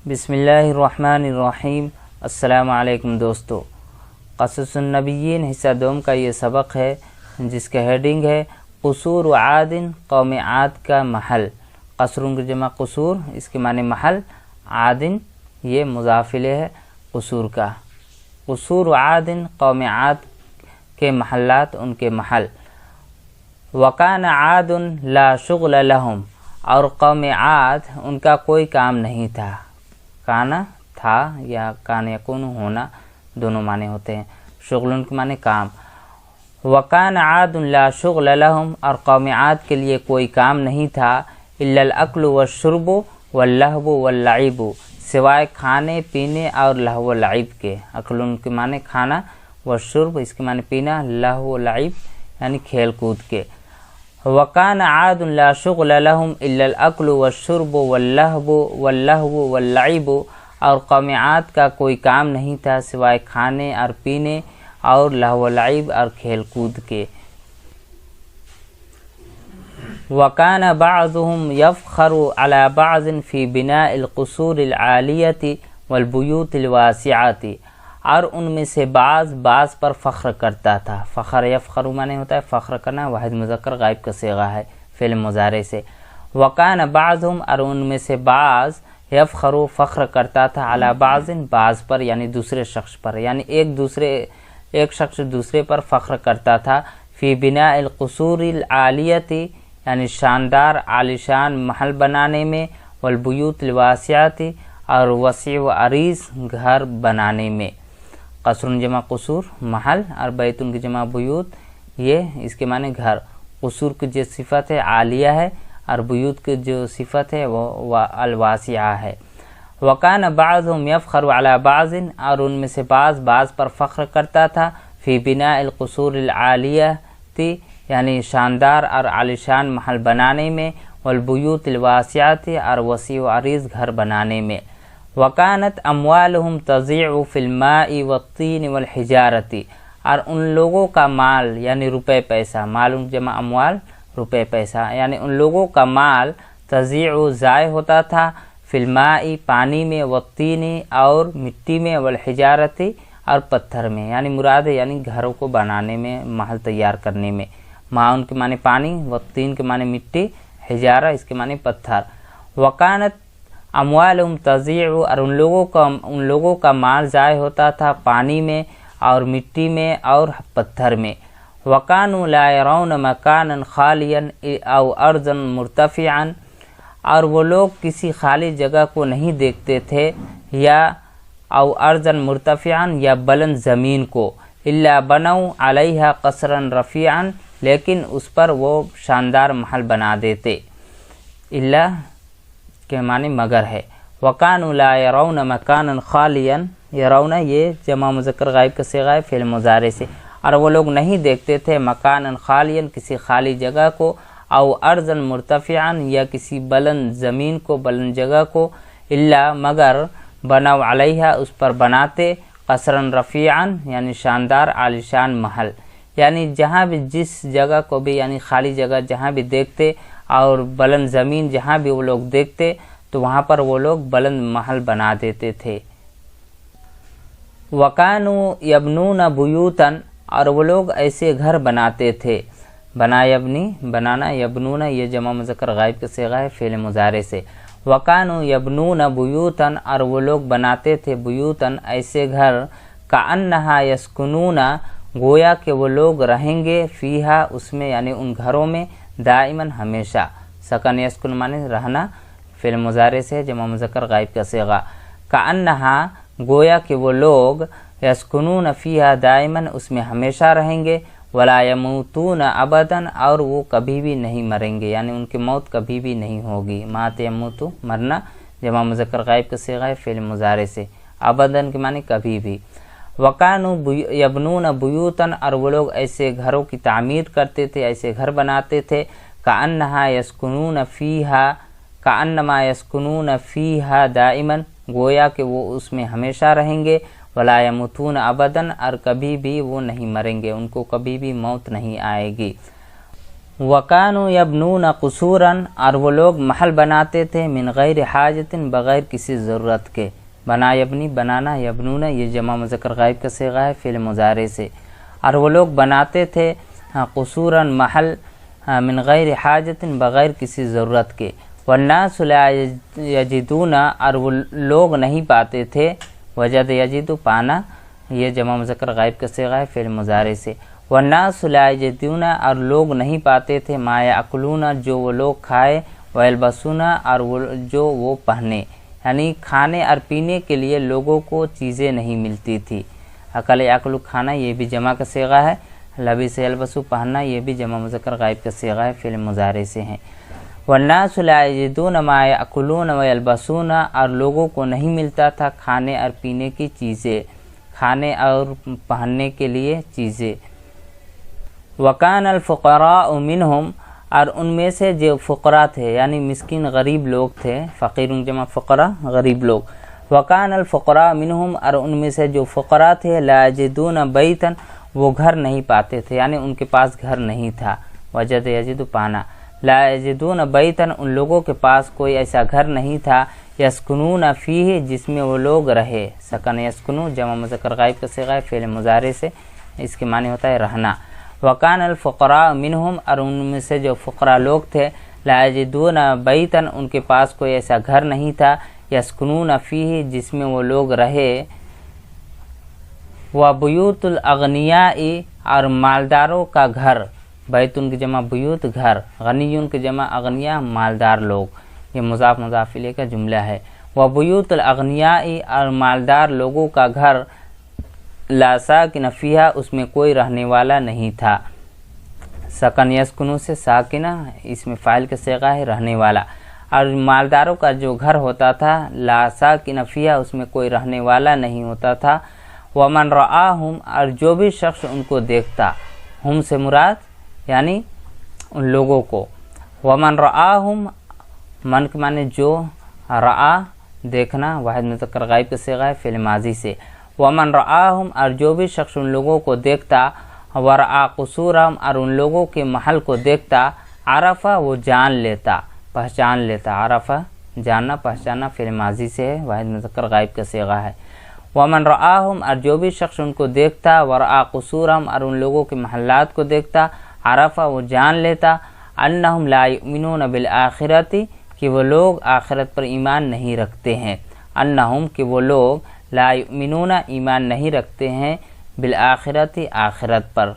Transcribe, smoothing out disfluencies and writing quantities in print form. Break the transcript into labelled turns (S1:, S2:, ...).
S1: بسم اللہ الرحمن الرحیم۔ السلام علیکم دوستو، قصص النبیین حصہ دوم کا یہ سبق ہے جس کا ہیڈنگ ہے قصور عاد، قوم عاد کا محل۔ قصروں کی جمع قصور، اس کے معنی محل، عادن یہ مضاف الیہ ہے قصور کا۔ قصور عاد، قوم عاد کے محلات، ان کے محل۔ وکان عاد لا شغل لہم، اور قوم عاد ان کا کوئی کام نہیں تھا۔ کانا تھا یا کان یکون ہونا دونوں معنی ہوتے ہیں، شغل کے معنی کام۔ وکان عاد لا شغل لہم، اور قوم عاد کے لیے کوئی کام نہیں تھا، الا الاکل والشرب واللہو واللعب، سوائے کھانے پینے اور لہو و لعب کے۔ اکل کے معنی کھانا، والشرب اس کے معنی پینا، لہو و لعب یعنی کھیل کود کے۔ وَكَانَ عَادٌ لَا شُغْلَ لَهُمْ إِلَّا الْأَكْلُ وَالشُّرْبُ وَاللَّهْوُ وَاللَّعِبُ، اور قوم عاد کا کوئی کام نہیں تھا سوائے کھانے اور پینے اور لہو و لعب اور کھیل کود کے۔ وَكَانَ بَعْضُهُمْ يَفْخَرُ عَلَى بَعْضٍ فِي بِنَاءِ الْقُصُورِ الْعَالِيَةِ وَالْبُيُوتِ الْوَاسِعَةِ، اور ان میں سے بعض پر فخر کرتا تھا۔ فخر یفخر معنی ہوتا ہے فخر کرنا، واحد مذکر غائب کا صیغہ ہے فعل مضارع سے۔ وکان بعضهم، اور ان میں سے بعض یفخر فخر کرتا تھا، علی بعض پر یعنی دوسرے شخص پر، یعنی ایک شخص دوسرے پر فخر کرتا تھا۔ فی بناء القصور العالیۃ، یعنی شاندار عالیشان محل بنانے میں، والبیوت الواسعۃ، اور وسیع و عریض گھر بنانے میں۔ قصر جمع قصور محل، اور بیتن کی جمع بیوت، یہ اس کے معنی گھر۔ قصور کی جو صفت ہے عالیہ ہے، اور بیوت کی جو صفت ہے وہ الواسعہ ہے۔ وکان بعضهم یفخر علی بعض، اور ان میں سے بعض پر فخر کرتا تھا، فی بناء القصور العالیۃ، یعنی شاندار اور عالیشان محل بنانے میں، والبیوت الواسعۃ، اور وسیع و عریض گھر بنانے میں۔ وکانت اموالہم تضیع فی الماء والطین والحجارۃ، اور ان لوگوں کا مال یعنی روپے پیسہ، مال جمع اموال روپے پیسہ، یعنی ان لوگوں کا مال تضیع ضائع ہوتا تھا، فی الماء پانی میں، والطین اور مٹی میں، والحجارۃ اور پتھر میں، یعنی مراد ہے یعنی گھروں کو بنانے میں، محل تیار کرنے میں۔ ماء کے معنی پانی، والطین کے معنی مٹی، حجارہ اس کے معنی پتھر۔ وکانت اموالہم تضیع، اور ان لوگوں کا مال ضائع ہوتا تھا پانی میں اور مٹی میں اور پتھر میں۔ وکانوا لا یرون مکانا خالیا او ارضا مرتفعا، اور وہ لوگ کسی خالی جگہ کو نہیں دیکھتے تھے، یا او ارضا مرتفعا یا بلند زمین کو، الا بنوا علیہا قصرا رفیعا، لیکن اس پر وہ شاندار محل بنا دیتے۔ الا کے معنی مگر ہے۔ وَكَانُوا لَا يَرَوْنَ مَكَانًا خَالِيًا، یرون یہ جمع مذکر غائب کا صیغہ ہے فعل مضارع سے، اور وہ لوگ نہیں دیکھتے تھے مکانا خالیا کسی خالی جگہ کو، او ارضا مرتفعا یا کسی بلند زمین کو، بلند جگہ کو، الا مگر بنوا علیہا اس پر بناتے، قصرا رفیعا یعنی شاندار عالیشان محل، یعنی جہاں بھی جس جگہ کو بھی یعنی خالی جگہ جہاں بھی دیکھتے اور بلند زمین جہاں بھی وہ لوگ دیکھتے تو وہاں پر وہ لوگ بلند محل بنا دیتے تھے۔ وَكَانُوا يَبْنُونَ بُيُوتًا، اور وہ لوگ ایسے گھر بناتے تھے۔ بنا یبنی بنانا، یبنون یہ جمع مذکر غائب کا صیغہ ہے فعل مضارع سے۔ وَكَانُوا يَبْنُونَ بُيُوتًا، اور وہ لوگ بناتے تھے بیوتاً ایسے گھر، كَأَنَّهَا يَسْكُنُونَ گویا کہ وہ لوگ رہیں گے، فیہا اس میں یعنی ان گھروں میں، دائماً ہمیشہ۔ سکن یسکن معنی رہنا فعل مضارع سے جمع مذکر غائب کا صیغہ۔ کأنہا گویا کہ وہ لوگ، یسکنون فیہا دائماً اس میں ہمیشہ رہیں گے، ولا یموتون ابداً اور وہ کبھی بھی نہیں مریں گے، یعنی ان کی موت کبھی بھی نہیں ہوگی۔ مات یموتو مرنا جمع مذکر غائب کا صیغہ ہے فعل مضارع سے، ابداً کے معنی کبھی بھی۔ وَكَانُوا يَبْنُونَ بُيُوتًا، اور وہ لوگ ایسے گھروں کی تعمیر کرتے تھے، ایسے گھر بناتے تھے، كَأَنَّهَا يَسْكُنُونَ فِيهَا كَأَنَّمَا يَسْكُنُونَ فِيهَا دَائِمًا گویا کہ وہ اس میں ہمیشہ رہیں گے، وَلَا يَمُوتُونَ أَبَدًا اور کبھی بھی وہ نہیں مریں گے، ان کو کبھی بھی موت نہیں آئے گی۔ وَكَانُوا يَبْنُونَ قُصُورًا، اور وہ لوگ محل بناتے تھے من غیر حاجت، بغیر کسی ضرورت کے. بنا یبنی، بنانا، یبنون یہ جمع مذکر غائب کا صیغہ ہے فعل مضارع سے. اور وہ لوگ بناتے تھے قصوراً محل من غیر حاجت، بغیر کسی ضرورت کے. والناس لا یجدون، اور وہ لوگ نہیں پاتے تھے. وجد یجد پانا، یہ جمع مذکر غائب کا صیغہ ہے فعل مضارع سے. والناس لا یجدون، اور لوگ نہیں پاتے تھے ما یاکلون، جو وہ لوگ کھائے، ویلبسون، اور جو وہ پہنے. یعنی کھانے اور پینے کے لیے لوگوں کو چیزیں نہیں ملتی تھی. اکل یاکلو کھانا یہ بھی جمع کا صیغہ ہے. لبس یلبسو پہننا یہ بھی جمع مذکر غائب کا صیغہ ہے فعل مضارع سے ہیں. والناس لا یجدون ما یاکلون ویلبسون، اور لوگوں کو نہیں ملتا تھا کھانے اور پینے کی چیزیں، کھانے اور پہننے کے لیے چیزیں. وکان الفقراء منہم، اور ان میں سے جو فقراء تھے یعنی مسکین غریب لوگ تھے، فقیر جمع فقراء غریب لوگ. وکان الفقراء منہم، اور ان میں سے جو فقراء تھے لا یجدون بیتا، وہ گھر نہیں پاتے تھے یعنی ان کے پاس گھر نہیں تھا. وجد یجد پانا. لا یجدون بیتا، ان لوگوں کے پاس کوئی ایسا گھر نہیں تھا یسکنون فیہ، جس میں وہ لوگ رہے. سکن یسکنو جمع مذکر غائب کا صیغہ ہے فعل مضارع سے، اس کے معنی ہوتا ہے رہنا. وکان الفقراء منہم، اور ان میں سے جو فقراء لوگ تھے لا یجدون بیتا، ان کے پاس کوئی ایسا گھر نہیں تھا یسکنون فیہ، جس میں وہ لوگ رہے. وبیوت الاغنیاء، اور مالداروں کا گھر. بیتن کی جمع بیوت گھر، غنیون کی جمع اغنیاء مالدار لوگ. یہ مضاف مضاف الیہ کا جملہ ہے. وبیوت الاغنیاء، اور مالدار لوگوں کا گھر. لا ساکن فیہا، اس میں کوئی رہنے والا نہیں تھا. سکن یسکنو سے ساکنہ، اس میں فاعل کا صیغہ ہے رہنے والا. اور مالداروں کا جو گھر ہوتا تھا لا ساکن فیہا، اس میں کوئی رہنے والا نہیں ہوتا تھا. ومن رآہم، اور جو بھی شخص ان کو دیکھتا. ہم سے مراد یعنی ان لوگوں کو. ومن رآہم، من کے معنی جو، رآ دیکھنا، واحد مذکر غائب کا صیغہ ہے فعل ماضی سے. ومن رآہم، اور جو بھی شخص ان لوگوں کو دیکھتا. ورآ قصورہم، اور ان لوگوں کے محل کو دیکھتا. عرفہ وہ جان لیتا، پہچان لیتا. عرفہ جاننا، پہچاننا فعل ماضی سے ہے، واحد مذکر غائب کا صیغہ ہے. ومن رآہم، اور جو بھی شخص ان کو دیکھتا. ورآ قصورہم، اور ان لوگوں کے محلات کو دیکھتا. عرفہ وہ جان لیتا. انہم لا یؤمنون بالآخرۃ، کہ وہ لوگ آخرت پر ایمان نہیں رکھتے ہیں. انہم، کہ وہ لوگ لا یؤمنون ایمان نہیں رکھتے ہیں بالآخرۃ آخرت پر.